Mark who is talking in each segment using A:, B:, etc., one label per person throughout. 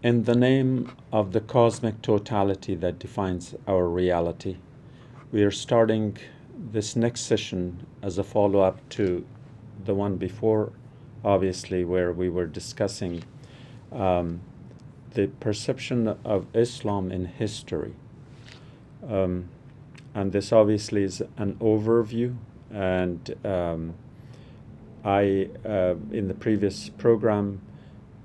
A: In the name of the cosmic totality that defines our reality, we are starting this next session as a follow-up to the one before, obviously, where we were discussing the perception of Islam in history. And this obviously is an overview, and in the previous program,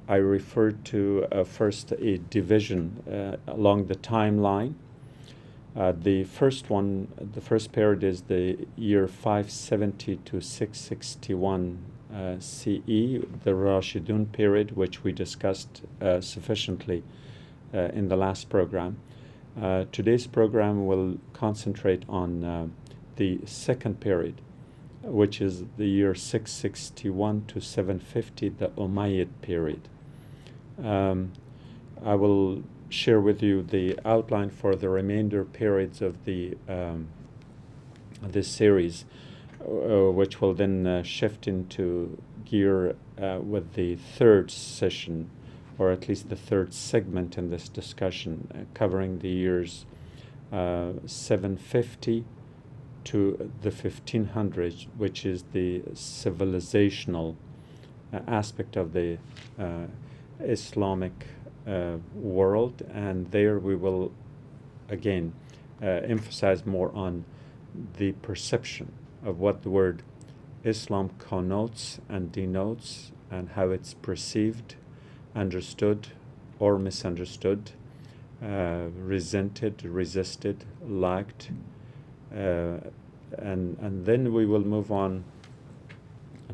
A: I referred to first a division along the timeline. The first period is the year 570 to 661 CE, the Rashidun period, which we discussed sufficiently in the last program. Today's program will concentrate on the second period, which is the year 661 to 750, the Umayyad period. I will share with you the outline for the remainder periods of this series, which will then shift into gear with the third session, or at least the third segment in this discussion, covering the years 750 to the 1500s, which is the civilizational aspect of the Islamic world. And there we will again emphasize more on the perception of what the word Islam connotes and denotes, and how it's perceived, understood or misunderstood, resented, resisted, liked, and then we will move on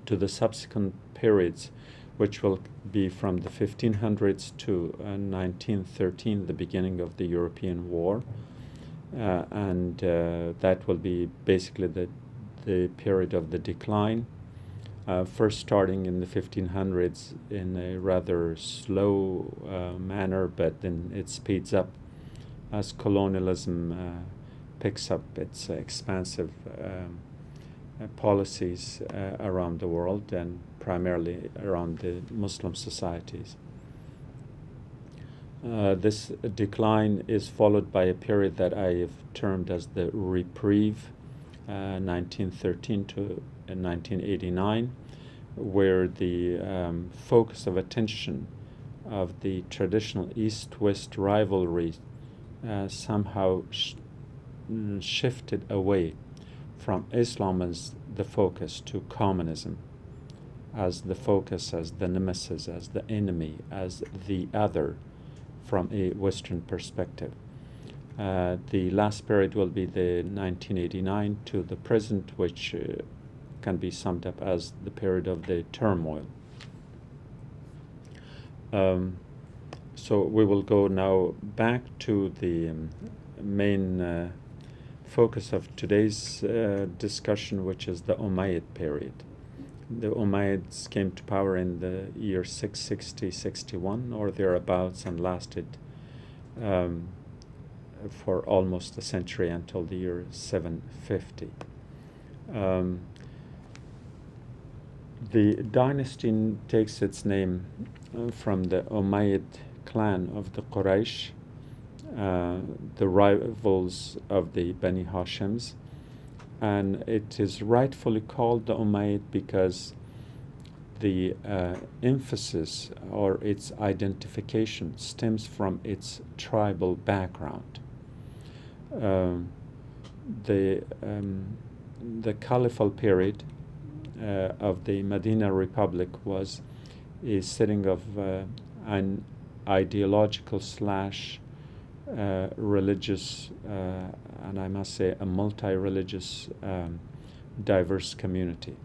A: to the subsequent periods, which will be from the 1500s to 1913, the beginning of the European War, and that will be basically the period of the decline, first starting in the 1500s in a rather slow manner, but then it speeds up as colonialism picks up its expansive policies around the world, and primarily around the Muslim societies. This decline is followed by a period that I have termed as the reprieve, 1913 to 1989, where the focus of attention of the traditional East-West rivalry somehow shifted away from Islam as the focus to communism as the focus, as the nemesis, as the enemy, as the other from a Western perspective. The last period will be the 1989 to the present, which can be summed up as the period of the turmoil. So we will go now back to the main focus of today's discussion, which is the Umayyad period. The Umayyads came to power in the year 660-61 or thereabouts, and lasted for almost a century, until the year 750. The dynasty takes its name from the Umayyad clan of the Quraysh, the rivals of the Bani Hashims, and it is rightfully called the Umayyad because the emphasis or its identification stems from its tribal background. The Caliphal period of the Medina Republic was a setting of an ideological slash religious, and I must say a multi-religious, diverse community.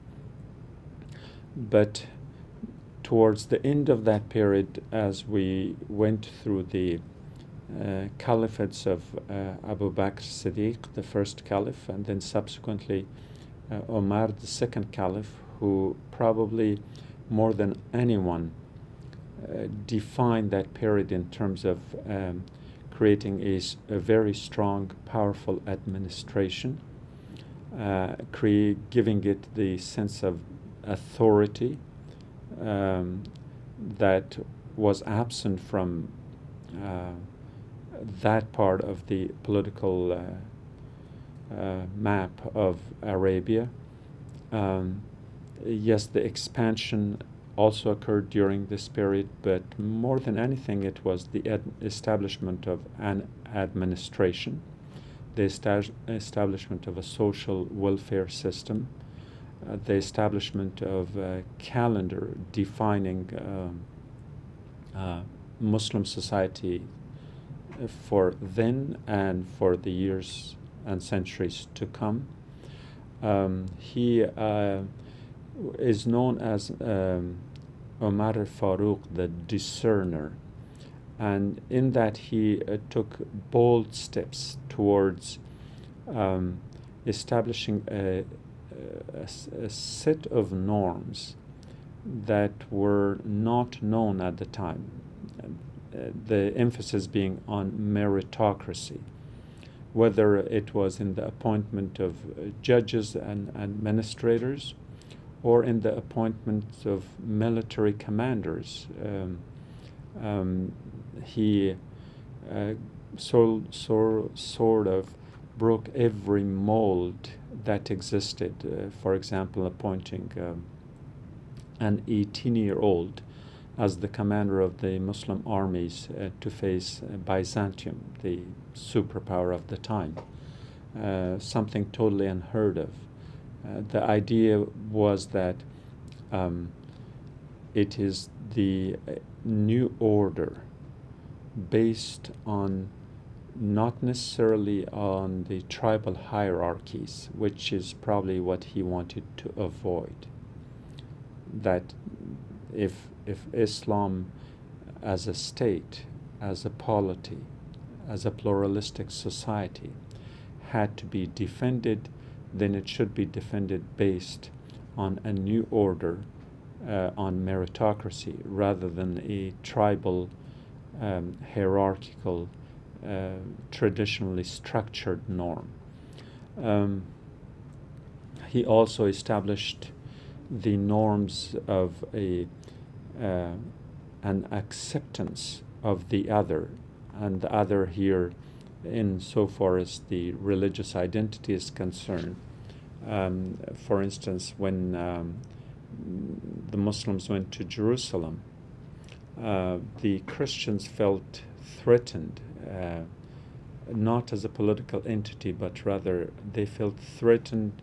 A: But towards the end of that period, as we went through the caliphates of Abu Bakr Siddiq, the first caliph, and then subsequently Omar, the second caliph, who probably more than anyone defined that period in terms of creating a very strong, powerful administration, giving it the sense of authority that was absent from that part of the political map of Arabia. Yes, the expansion also occurred during this period, but more than anything, it was the establishment of an administration, the establishment of a social welfare system, the establishment of a calendar defining Muslim society for then and for the years and centuries to come. He is known as Omar Farouk, the discerner, and in that he took bold steps towards establishing a set of norms that were not known at the time, the emphasis being on meritocracy, whether it was in the appointment of judges and administrators or in the appointment of military commanders. He sort of broke every mold that existed. For example, appointing an 18-year-old as the commander of the Muslim armies to face Byzantium, the superpower of the time, something totally unheard of. The idea was that it is the new order based on not necessarily on the tribal hierarchies, which is probably what he wanted to avoid. That if Islam as a state, as a polity, as a pluralistic society had to be defended, then it should be defended based on a new order, on meritocracy, rather than a tribal, hierarchical, traditionally structured norm. He also established the norms of an acceptance of the other, and the other here insofar as the religious identity is concerned. For instance, when the Muslims went to Jerusalem, the Christians felt threatened, not as a political entity, but rather they felt threatened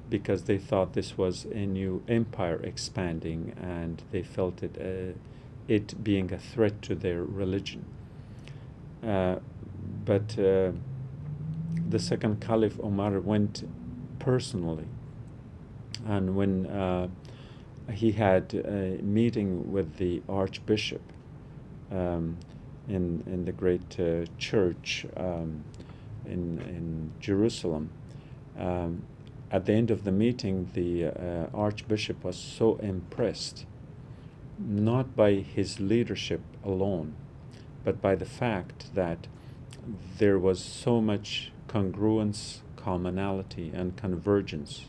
A: because they thought this was a new empire expanding, and they felt it being a threat to their religion. But the second Caliph Omar went personally, and when he had a meeting with the Archbishop in the great church in Jerusalem, at the end of the meeting, the Archbishop was so impressed, not by his leadership alone, but by the fact that there was so much congruence, commonality, and convergence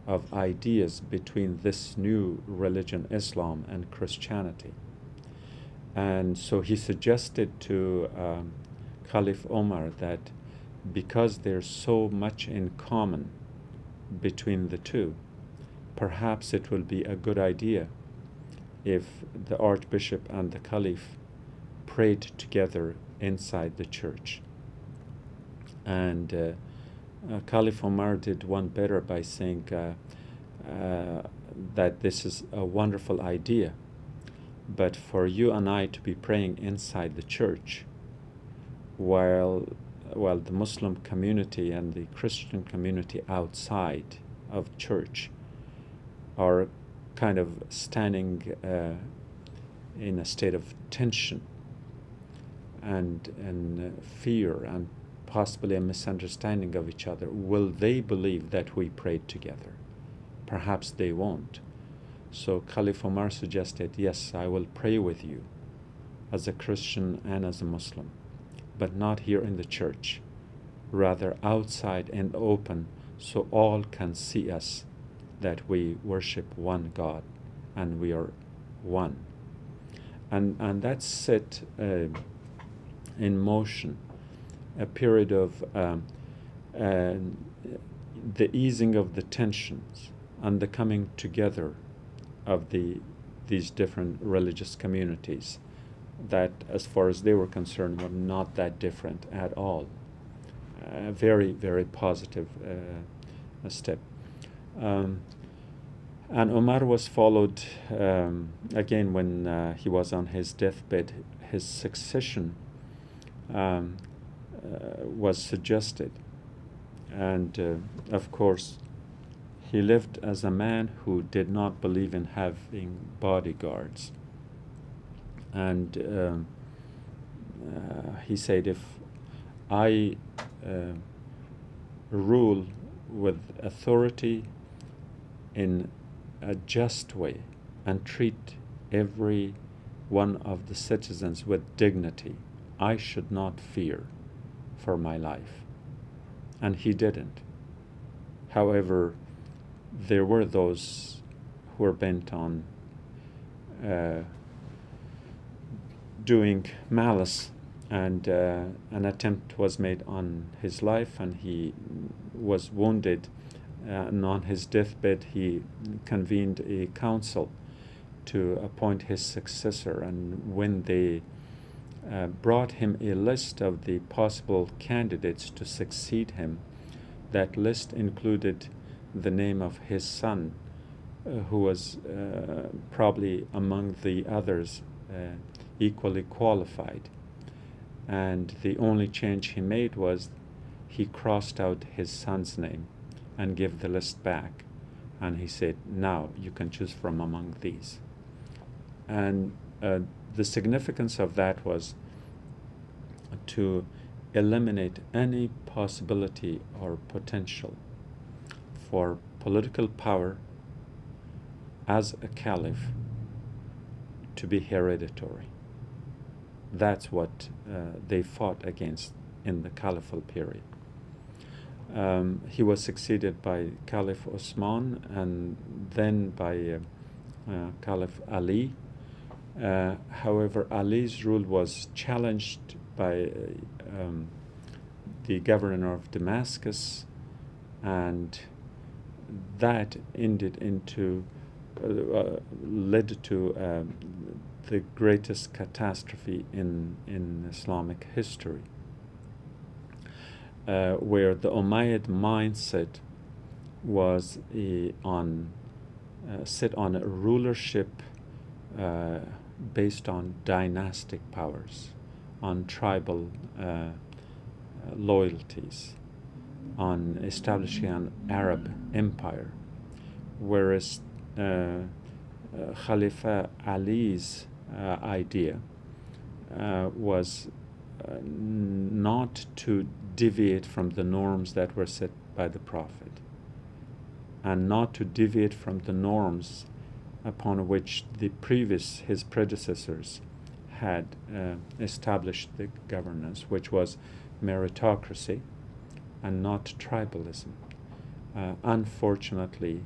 A: of ideas between this new religion, Islam, and Christianity. And so he suggested to Caliph Omar that because there's so much in common between the two, perhaps it will be a good idea if the Archbishop and the Caliph prayed together inside the church. And Caliph Omar did one better by saying that this is a wonderful idea, but for you and I to be praying inside the church while the Muslim community and the Christian community outside of church are kind of standing in a state of tension and fear and possibly a misunderstanding of each other. Will they believe that we prayed together? Perhaps they won't. So Caliph Omar suggested, yes, I will pray with you as a Christian and as a Muslim, but not here in the church, rather outside and open, so all can see us, that we worship one God and we are one. And that set in motion, a period of the easing of the tensions and the coming together of these different religious communities that, as far as they were concerned, were not that different at all. Very, very positive step. And Omar was followed again when he was on his deathbed. His succession was suggested, and of course he lived as a man who did not believe in having bodyguards, and he said, if I rule with authority in a just way and treat every one of the citizens with dignity, I should not fear for my life. And he didn't. However, there were those who were bent on doing malice, and an attempt was made on his life, and he was wounded. And on his deathbed, he convened a council to appoint his successor. And when they brought him a list of the possible candidates to succeed him, that list included the name of his son, who was probably among the others equally qualified. And the only change he made was he crossed out his son's name and gave the list back. And he said, now you can choose from among these. And the significance of that was to eliminate any possibility or potential for political power as a caliph to be hereditary. That's what they fought against in the caliphal period. He was succeeded by Caliph Osman and then by Caliph Ali. However, Ali's rule was challenged by the governor of Damascus, and that led to the greatest catastrophe in Islamic history, where the Umayyad mindset was set on a rulership based on dynastic powers, on tribal loyalties, on establishing an Arab empire, whereas Khalifa Ali's idea was not to deviate from the norms that were set by the Prophet, and not to deviate from the norms upon which his predecessors had established the governance, which was meritocracy and not tribalism. Unfortunately,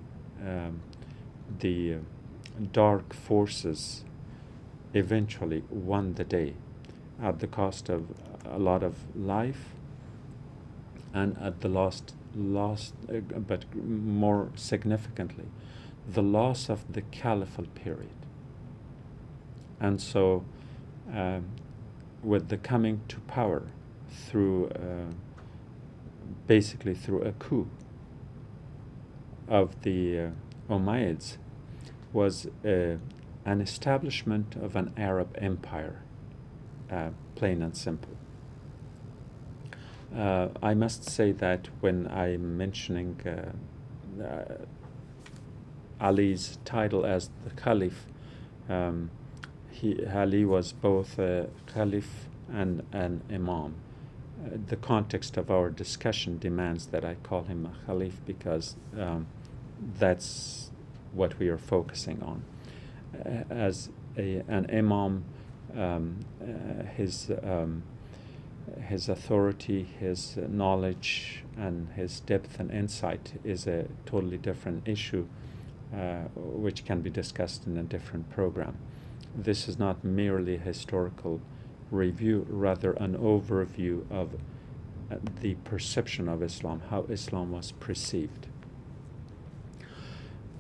A: the dark forces eventually won the day at the cost of a lot of life and at the but more significantly, the loss of the caliphal period. And so with the coming to power through basically through a coup of the Umayyads was an establishment of an Arab empire, plain and simple. I must say that when I'm mentioning Ali's title as the Caliph, Ali was both a Caliph and an Imam. The context of our discussion demands that I call him a Caliph because that's what we are focusing on. As an Imam, his authority, his knowledge, and his depth and insight is a totally different issue, which can be discussed in a different program. This is not merely a historical review, rather an overview of the perception of Islam, how Islam was perceived.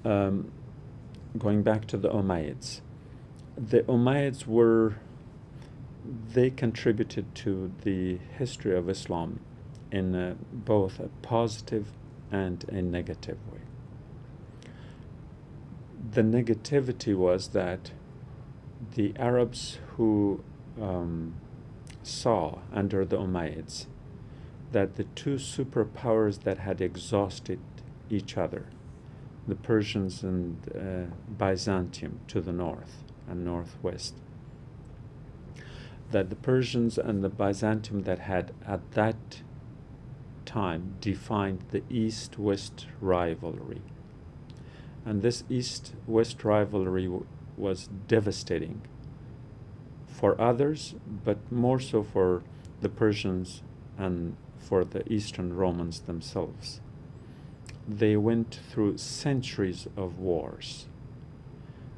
A: Going back to the Umayyads. The Umayyads they contributed to the history of Islam in both a positive and a negative way. The negativity was that the Arabs who saw under the Umayyads that the two superpowers that had exhausted each other, the Persians and Byzantium to the north and northwest, that the Persians and the Byzantium that had at that time defined the East-West rivalry. And this East-West rivalry was devastating for others, but more so for the Persians and for the Eastern Romans themselves. They went through centuries of wars.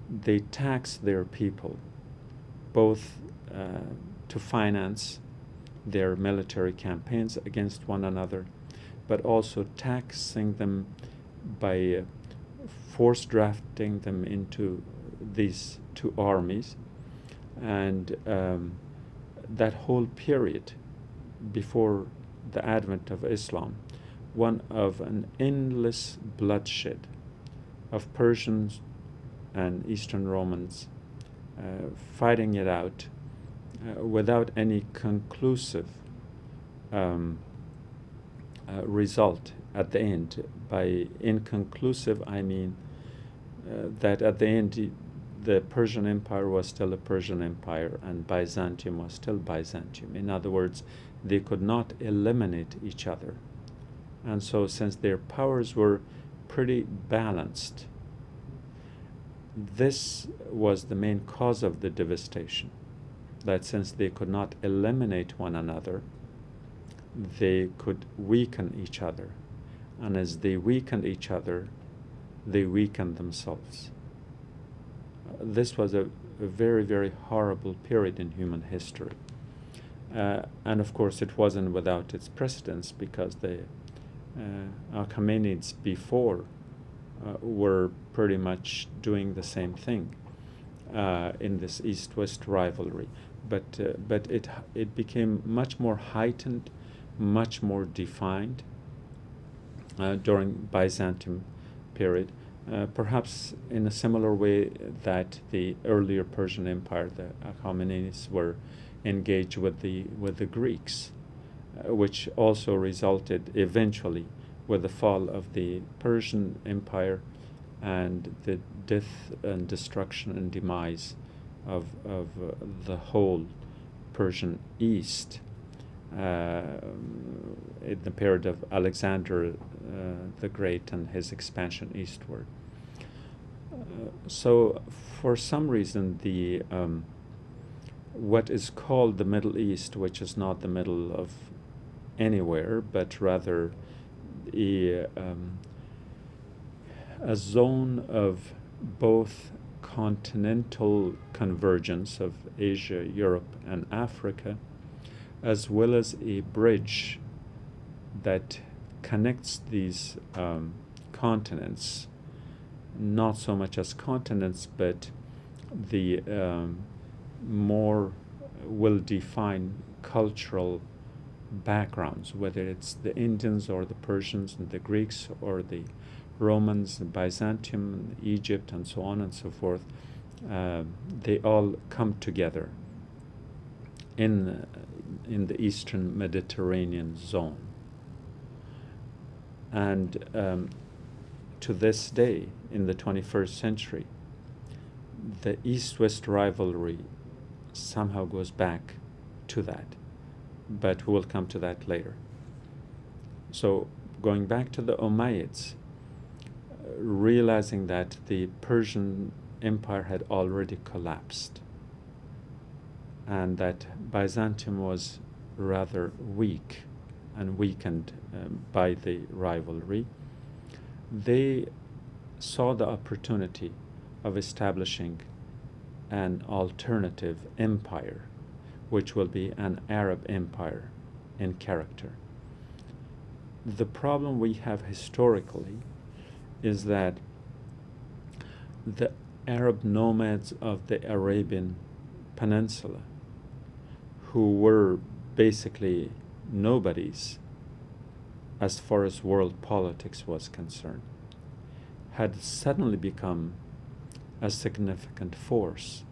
A: They taxed their people, both to finance their military campaigns against one another, but also taxing them by force drafting them into these two armies. And that whole period before the advent of Islam, one of an endless bloodshed of Persians and Eastern Romans fighting it out without any conclusive result at the end. By inconclusive, I mean that at the end the Persian Empire was still a Persian Empire and Byzantium was still Byzantium. In other words, they could not eliminate each other. And so since their powers were pretty balanced, this was the main cause of the devastation, that since they could not eliminate one another, they could weaken each other. And as they weakened each other, they weakened themselves. This was a very, very horrible period in human history. And of course it wasn't without its precedents, because the Achaemenids before were pretty much doing the same thing in this East-West rivalry. But it became much more heightened, much more defined during Byzantium period, perhaps in a similar way that the earlier Persian Empire, the Achaemenids, were engaged with the Greeks, which also resulted eventually with the fall of the Persian Empire and the death and destruction and demise of the whole Persian East in the period of Alexander the Great and his expansion eastward. So for some reason the what is called the Middle East, which is not the middle of anywhere, but rather a zone of both continental convergence of Asia, Europe, and Africa, as well as a bridge that connects these continents, not so much as continents, but the more well-defined cultural backgrounds, whether it's the Indians or the Persians and the Greeks or the Romans, the Byzantium, Egypt, and so on and so forth. They all come together in the Eastern Mediterranean zone. And to this day, in the 21st century, the East-West rivalry somehow goes back to that. But we'll come to that later. So going back to the Umayyads, realizing that the Persian Empire had already collapsed and that Byzantium was rather weak and weakened by the rivalry, they saw the opportunity of establishing an alternative empire which will be an Arab empire in character. The problem we have historically is that the Arab nomads of the Arabian Peninsula, who were basically nobodies as far as world politics was concerned, had suddenly become a significant force.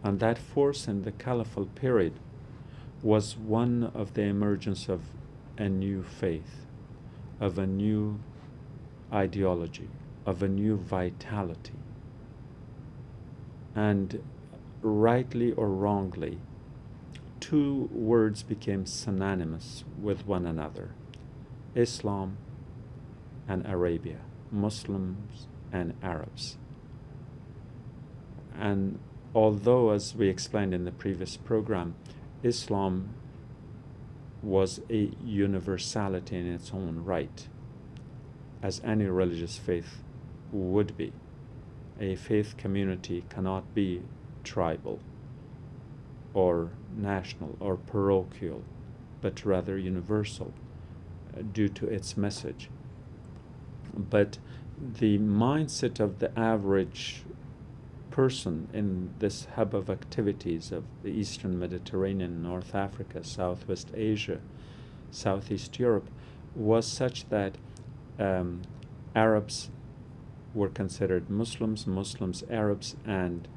A: And that force in the Caliphal period was one of the emergence of a new faith, of a new ideology, of a new vitality. And rightly or wrongly, two words became synonymous with one another: Islam and Arabia, Muslims and Arabs. And although, as we explained in the previous program, Islam was a universality in its own right, as any religious faith would be. A faith community cannot be tribal or national or parochial, but rather universal due to its message. But the mindset of the average person in this hub of activities of the Eastern Mediterranean, North Africa, Southwest Asia, Southeast Europe, was such that Arabs were considered Muslims, Muslims Arabs, and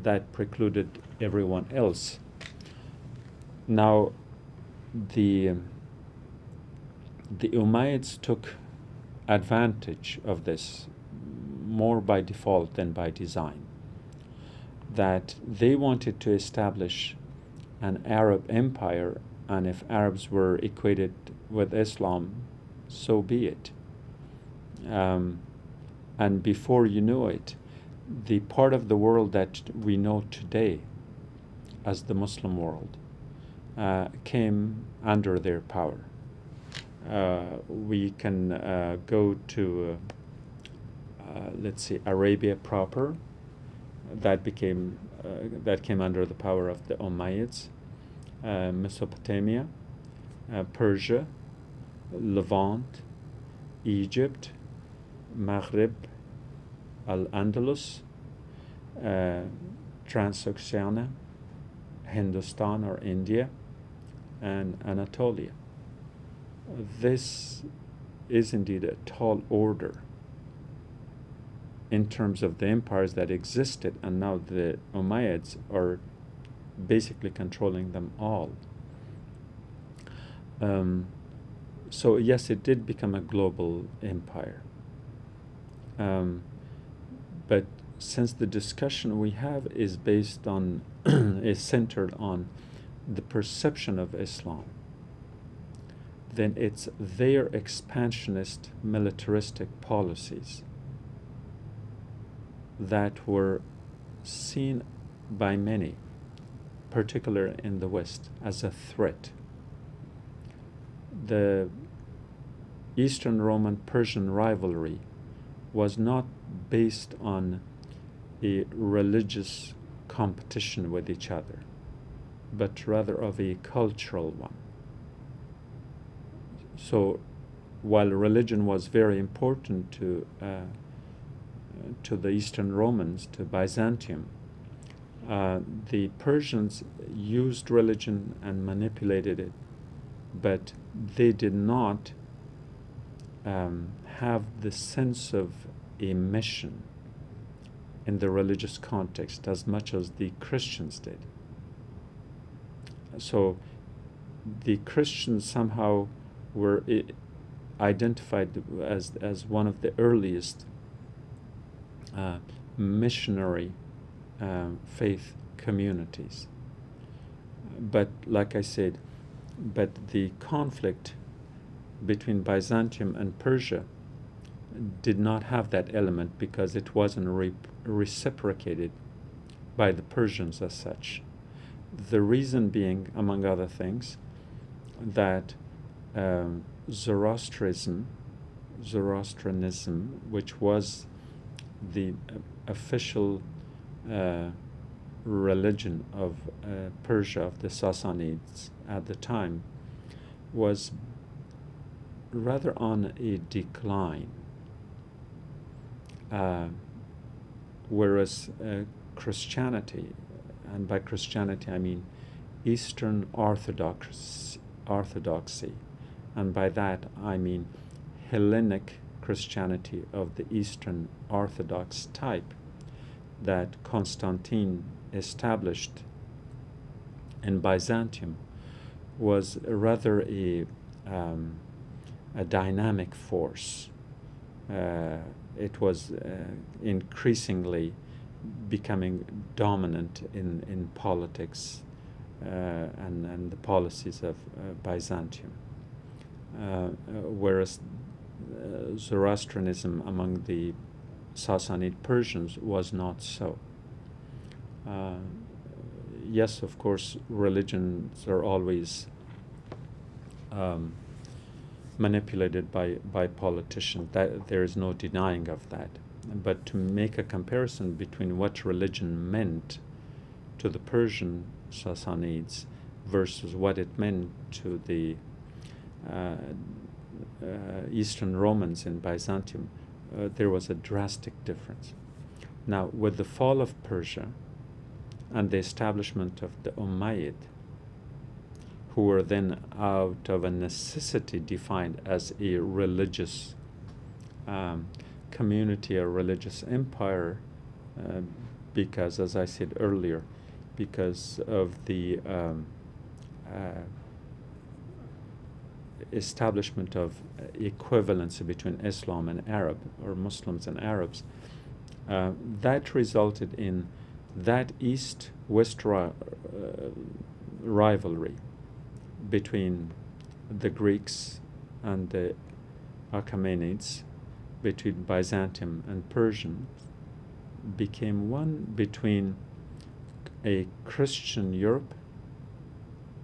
A: that precluded everyone else. Now, the Umayyads took advantage of this more by default than by design, that they wanted to establish an Arab empire, and if Arabs were equated with Islam, so be it. And before you know it, the part of the world that we know today as the Muslim world came under their power. We can go to, let's see, Arabia proper. That came under the power of the Umayyads. Mesopotamia, Persia, Levant, Egypt, Maghrib, Al-Andalus, Transoxiana, Hindustan or India, and Anatolia. This is indeed a tall order in terms of the empires that existed, and now the Umayyads are basically controlling them all. So yes, it did become a global empire. But since the discussion we have is based on, is centered on the perception of Islam, then it's their expansionist militaristic policies that were seen by many, particularly in the West, as a threat. The Eastern Roman-Persian rivalry was not based on a religious competition with each other, but rather of a cultural one. So while religion was very important to the Eastern Romans, to Byzantium, the Persians used religion and manipulated it, but they did not have the sense of a mission in the religious context as much as the Christians did. So the Christians somehow were identified as one of the earliest missionary faith communities. But like I said, but the conflict between Byzantium and Persia did not have that element because it wasn't reciprocated by the Persians as such. The reason being, among other things, that Zoroastrianism, which was the official religion of Persia, of the Sassanids at the time, was rather on a decline, whereas Christianity, and by Christianity I mean Eastern Orthodoxy, and by that I mean Hellenic Christianity of the Eastern Orthodox type that Constantine established in Byzantium, was rather a dynamic force. It was increasingly becoming dominant in politics and the policies of Byzantium, whereas Zoroastrianism among the Sassanid Persians was not so. Yes, of course, religions are always manipulated by politicians. That there is no denying of that. But to make a comparison between what religion meant to the Persian Sassanids versus what it meant to the Eastern Romans in Byzantium, there was a drastic difference. Now, with the fall of Persia and the establishment of the Umayyad, who were then out of a necessity defined as a religious community, a religious empire, because, as I said earlier, because of the establishment of equivalency between Islam and Arab, or Muslims and Arabs, that resulted in that East-West rivalry between the Greeks and the Achaemenids, between Byzantium and Persians, became one between a Christian Europe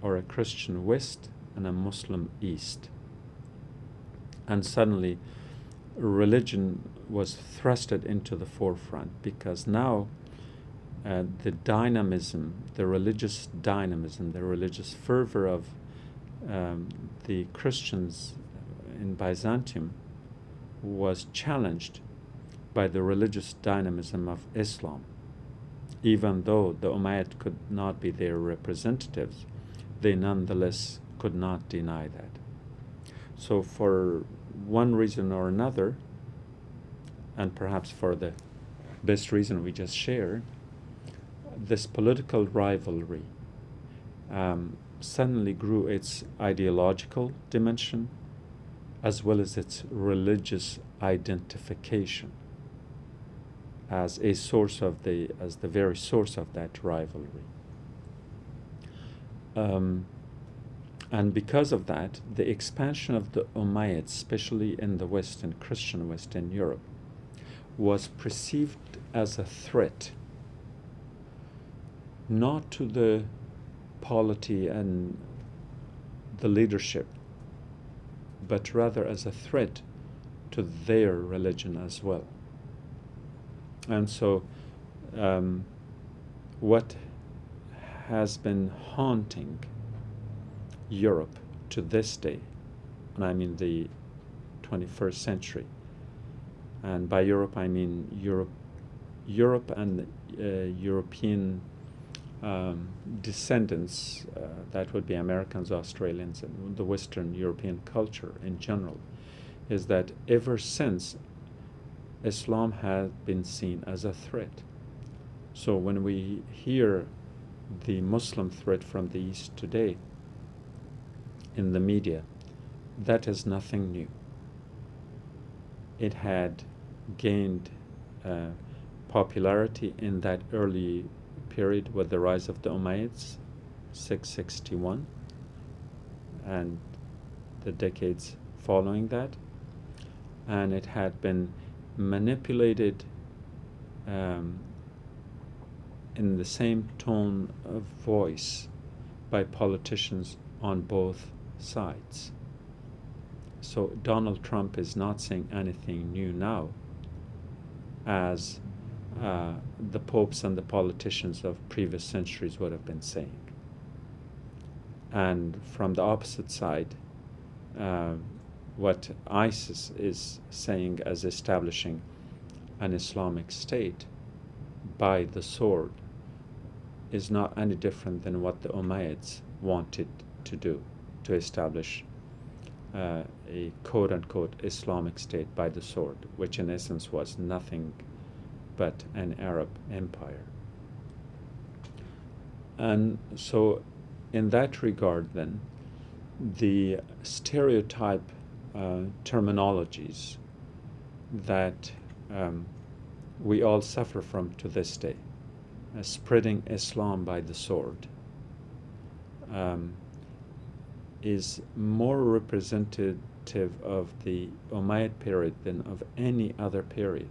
A: or a Christian West and a Muslim East. And suddenly religion was thrusted into the forefront, because now the dynamism, the religious dynamism, the religious fervor of the Christians in Byzantium was challenged by the religious dynamism of Islam. Even though the Umayyad could not be their representatives, they nonetheless could not deny that. So for one reason or another, and perhaps for the best reason we just shared, this political rivalry suddenly grew its ideological dimension as well as its religious identification as a source of the very source of that rivalry. And because of that, the expansion of the Umayyads, especially in the West, in Christian West, in Europe, was perceived as a threat, not to the polity and the leadership, but rather as a threat to their religion as well. And so what has been haunting Europe to this day, and I mean the 21st century, and by Europe I mean Europe and European descendants, that would be Americans, Australians, and the Western European culture in general, is that ever since Islam has been seen as a threat. So when we hear the Muslim threat from the East today in the media, that is nothing new. It had gained popularity in that early period with the rise of the Umayyads, 661, and the decades following that, and it had been manipulated in the same tone of voice by politicians on both sides. So Donald Trump is not saying anything new now, as the popes and the politicians of previous centuries would have been saying. And from the opposite side, what ISIS is saying as establishing an Islamic state by the sword is not any different than what the Umayyads wanted to do, to establish a quote-unquote Islamic state by the sword, which in essence was nothing but an Arab empire. And so in that regard then, the stereotype terminologies that we all suffer from to this day, spreading Islam by the sword, is more representative of the Umayyad period than of any other period.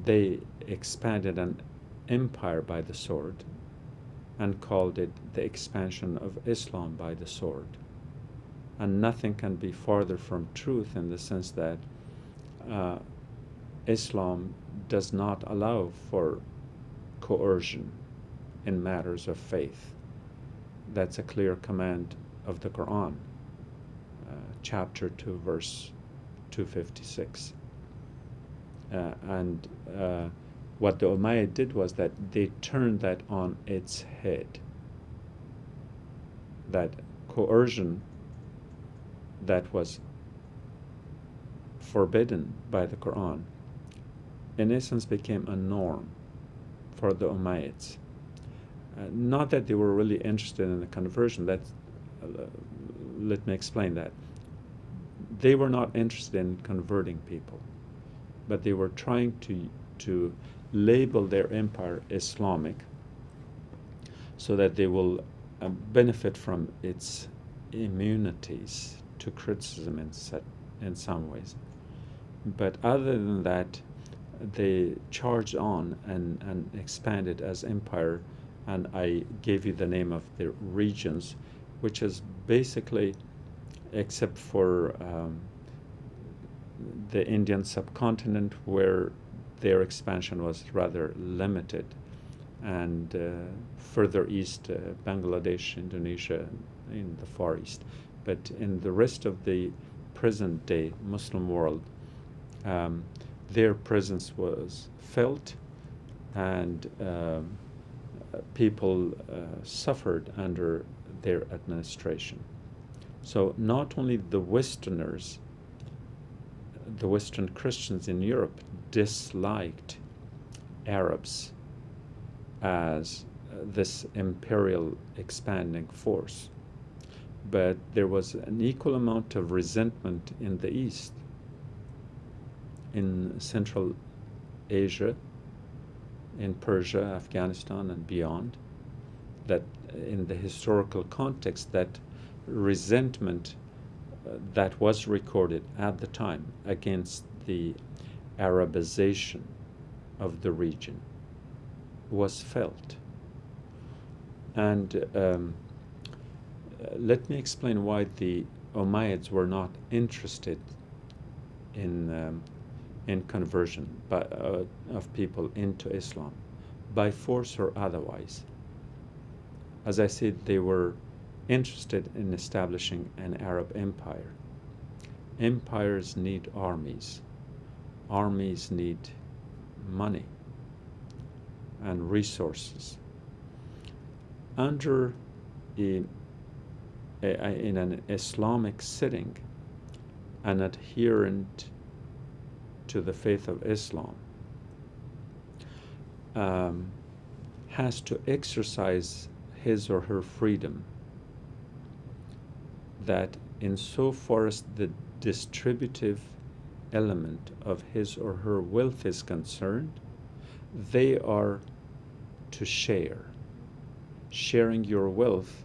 A: They expanded an empire by the sword and called it the expansion of Islam by the sword. And nothing can be farther from truth, in the sense that Islam does not allow for coercion in matters of faith. That's a clear command of the Quran, chapter 2, verse 256. And what the Umayyad did was that they turned that on its head. That coercion that was forbidden by the Quran, in essence, became a norm for the Umayyads. Not that they were really interested in the conversion. Let me explain that. They were not interested in converting people, but they were trying to label their empire Islamic so that they will benefit from its immunities to criticism in some ways. But other than that, they charged on and expanded as empire. And I gave you the name of the regions, which is basically, except for the Indian subcontinent, where their expansion was rather limited, and further east, Bangladesh, Indonesia, in the Far East. But in the rest of the present-day Muslim world, their presence was felt, and people suffered under their administration. So not only the Westerners, the Western Christians in Europe disliked Arabs as this imperial expanding force, but there was an equal amount of resentment in the East, in Central Asia, in Persia, Afghanistan, and beyond, that in the historical context, that resentment that was recorded at the time against the Arabization of the region was felt. And let me explain why the Umayyads were not interested in conversion of people into Islam, by force or otherwise. As I said, they were interested in establishing an Arab empire. Empires need armies. Armies need money and resources. Under in an Islamic setting, an adherent to the faith of Islam has to exercise his or her freedom, that insofar as the distributive element of his or her wealth is concerned, they are to share. Sharing your wealth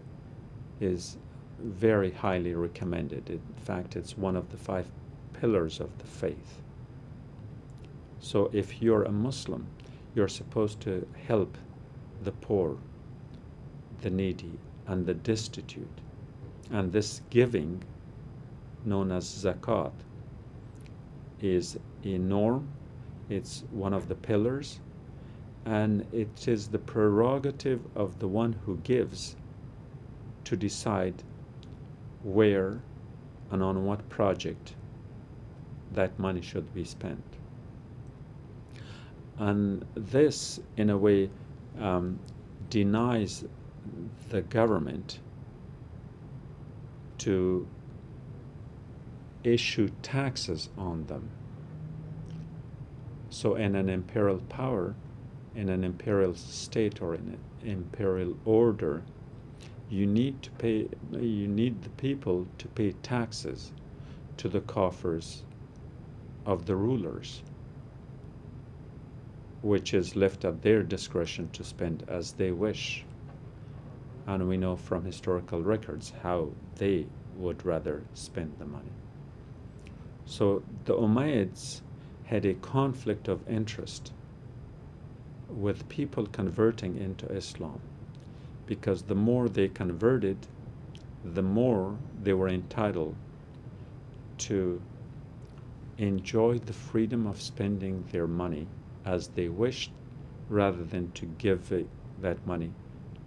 A: is very highly recommended. In fact, it's one of the 5 pillars of the faith. So if you're a Muslim, you're supposed to help the poor, the needy, and the destitute. And this giving, known as zakat, is a norm, It's one of the pillars, and it is the prerogative of the one who gives to decide where and on what project that money should be spent. And this, in a way, denies the government to issue taxes on them. So in an imperial power, in an imperial state or in an imperial order, you need the people to pay taxes to the coffers of the rulers, which is left at their discretion to spend as they wish. And we know from historical records how they would rather spend the money. So the Umayyads had a conflict of interest with people converting into Islam, because the more they converted, the more they were entitled to enjoy the freedom of spending their money as they wished, rather than to give that money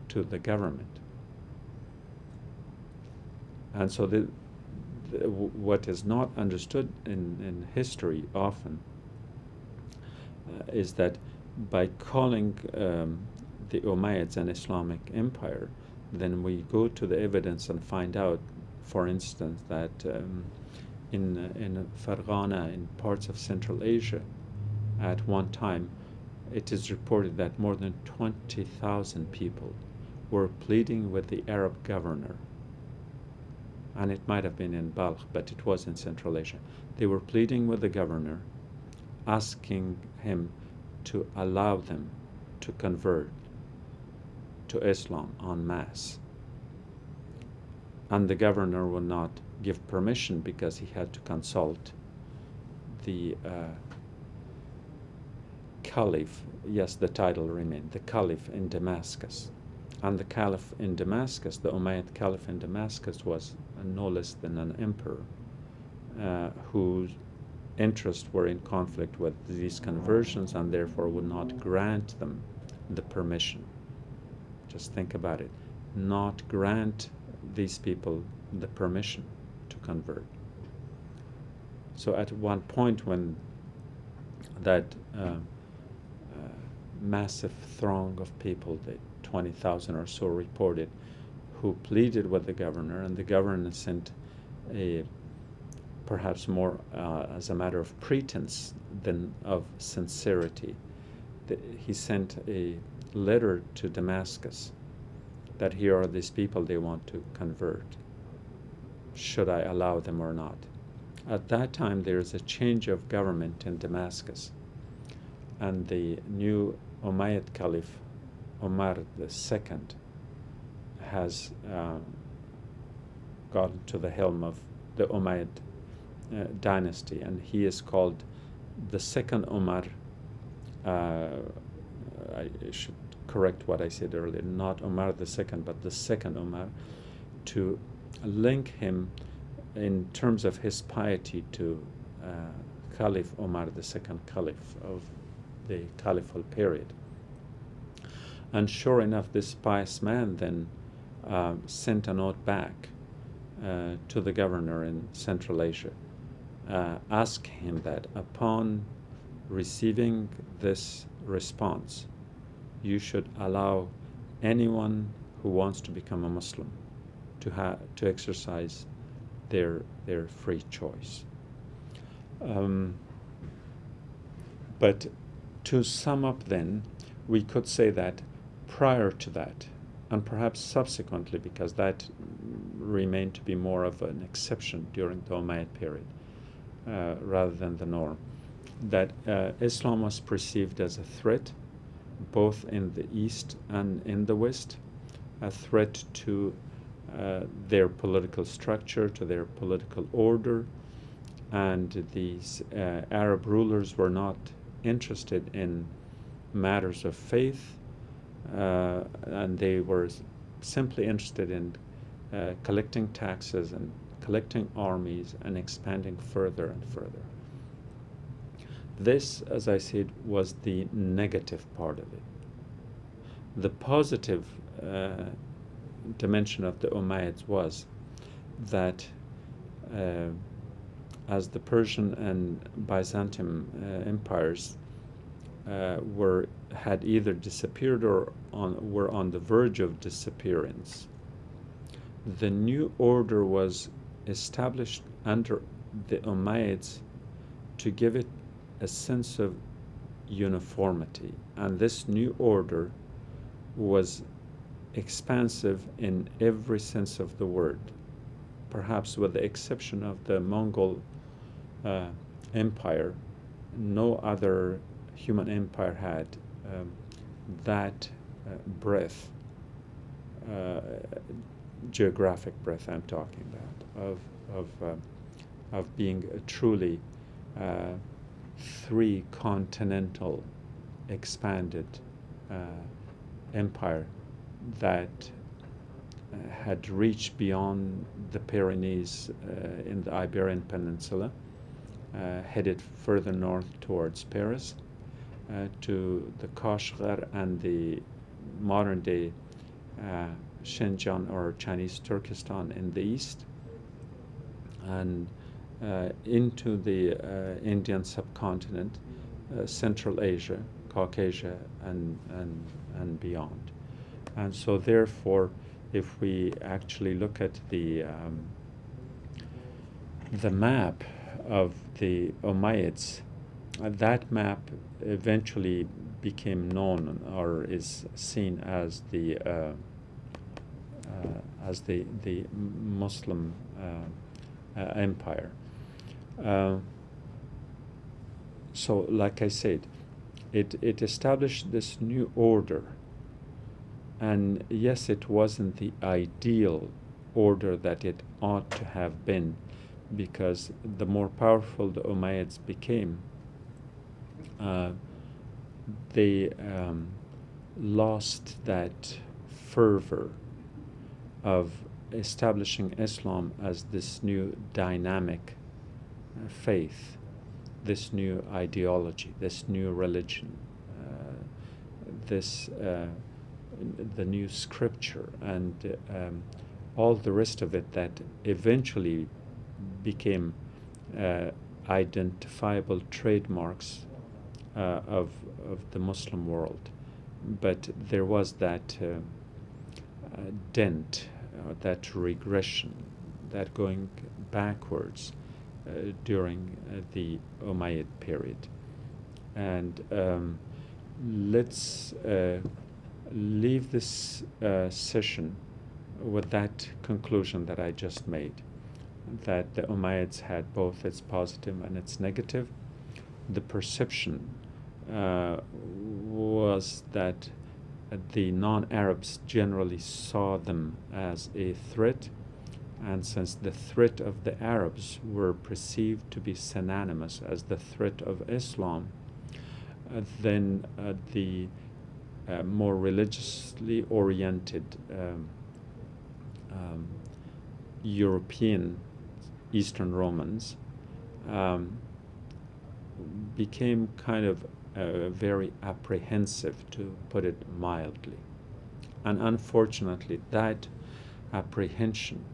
A: to the government. And so what is not understood in history often is that by calling the Umayyads an Islamic empire, then we go to the evidence and find out, for instance, that in Farghana, in parts of Central Asia, at one time, it is reported that more than 20,000 people were pleading with the Arab governor, and it might have been in Balkh, but it was in Central Asia. They were pleading with the governor, asking him to allow them to convert to Islam en masse. And the governor would not give permission because he had to consult the Caliph. Yes, the title remained, the Caliph in Damascus. And the Caliph in Damascus, the Umayyad Caliph in Damascus, was no less than an emperor whose interests were in conflict with these conversions, and therefore would not grant them the permission. Just think about it. Not grant these people the permission to convert. So at one point when that massive throng of people, the 20,000 or so reported, who pleaded with the governor, and the governor sent a perhaps more as a matter of pretense than of sincerity. He sent a letter to Damascus that here are these people they want to convert. Should I allow them or not? At that time, there is a change of government in Damascus, and the new Umayyad Caliph, Umar II, has gotten to the helm of the Umayyad dynasty, and he is called the second Umar. I should correct what I said earlier, not Umar II, but the second Umar, to link him in terms of his piety to Caliph Umar II, Caliph of the Caliphal period. And sure enough, this pious man then sent a note back to the governor in Central Asia, asking him that upon receiving this response, you should allow anyone who wants to become a Muslim to exercise their free choice. But to sum up then, we could say that prior to that, and perhaps subsequently, because that remained to be more of an exception during the Umayyad period rather than the norm, that Islam was perceived as a threat both in the East and in the West, a threat to their political structure, to their political order, and these Arab rulers were not interested in matters of faith, and they were simply interested in collecting taxes and collecting armies and expanding further and further. This, as I said, was the negative part of it. The positive dimension of the Umayyads was that as the Persian and Byzantium empires had either disappeared or were on the verge of disappearance, the new order was established under the Umayyads to give it a sense of uniformity. And this new order was expansive in every sense of the word, perhaps with the exception of the Mongol Empire. No other human empire had that breadth, geographic breadth I'm talking about, of being a truly three continental expanded empire that had reached beyond the Pyrenees in the Iberian Peninsula, headed further north towards Paris, to the Kashgar and the modern-day Xinjiang or Chinese Turkestan in the east, and into the Indian subcontinent, Central Asia, Caucasia, and beyond. And so therefore, if we actually look at the map of the Umayyads, that map eventually became known or is seen as the Muslim empire. So, like I said, it established this new order. And yes, it wasn't the ideal order that it ought to have been, because the more powerful the Umayyads became, they lost that fervor of establishing Islam as this new dynamic faith, this new ideology, this new religion, the new scripture, and all the rest of it that eventually became identifiable trademarks of the Muslim world. But there was that dent, that regression, that going backwards during the Umayyad period. And let's leave this session with that conclusion that I just made, that the Umayyads had both its positive and its negative. The perception was that the non-Arabs generally saw them as a threat, and since the threat of the Arabs were perceived to be synonymous as the threat of Islam, then the more religiously oriented European Eastern Romans became kind of very apprehensive, to put it mildly. And unfortunately, that apprehension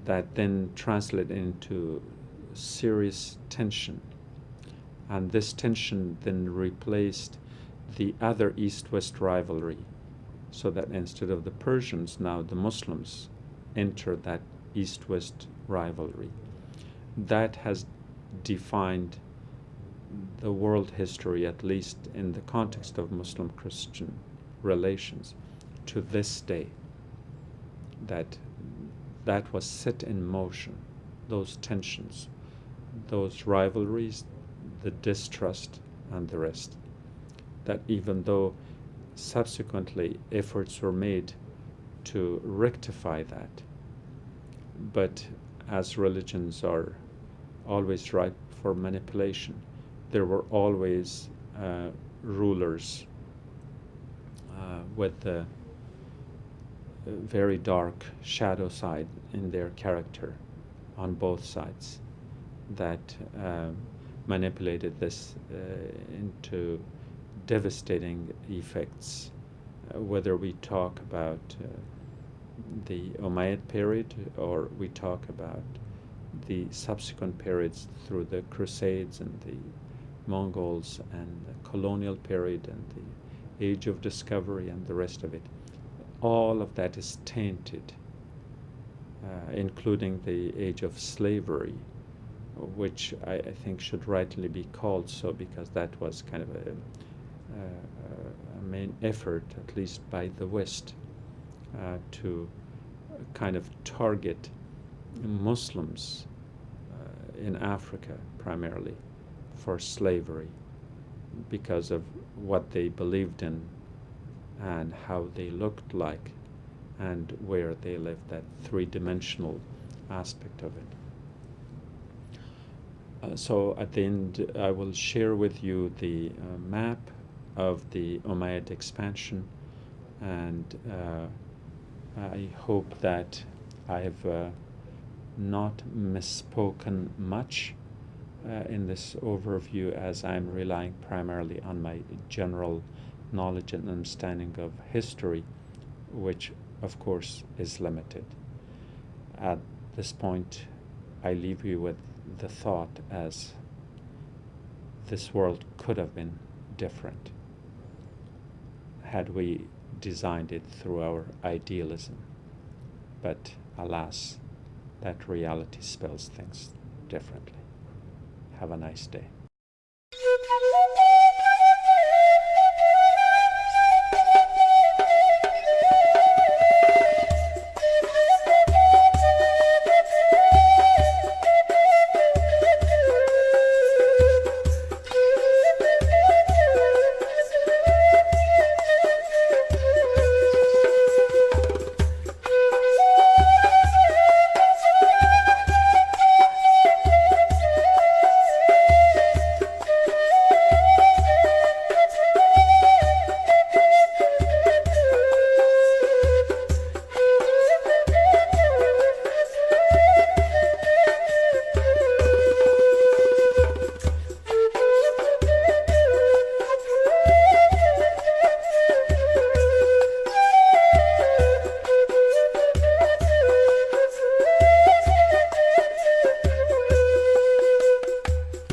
A: that then translated into serious tension, and this tension then replaced the other East-West rivalry, so that instead of the Persians, now the Muslims enter that East-West rivalry. That has defined the world history, at least in the context of Muslim-Christian relations, to this day. That was set in motion, those tensions, those rivalries, the distrust, and the rest. That even though subsequently efforts were made to rectify that, but as religions are always ripe for manipulation, there were always rulers with the very dark shadow side in their character on both sides, that manipulated this into devastating effects, whether we talk about the Umayyad period or we talk about the subsequent periods through the Crusades and the Mongols and the colonial period and the Age of Discovery and the rest of it. All of that is tainted, including the age of slavery, which I think should rightly be called so, because that was kind of a main effort, at least by the West, to kind of target Muslims in Africa primarily for slavery because of what they believed in and how they looked like and where they lived, that three-dimensional aspect of it. So at the end, I will share with you the map of the Umayyad expansion, and I hope that I have not misspoken much in this overview, as I'm relying primarily on my general knowledge and understanding of history, which of course is limited. At this point, I leave you with the thought as this world could have been different had we designed it through our idealism. But alas, that reality spells things differently. Have a nice day.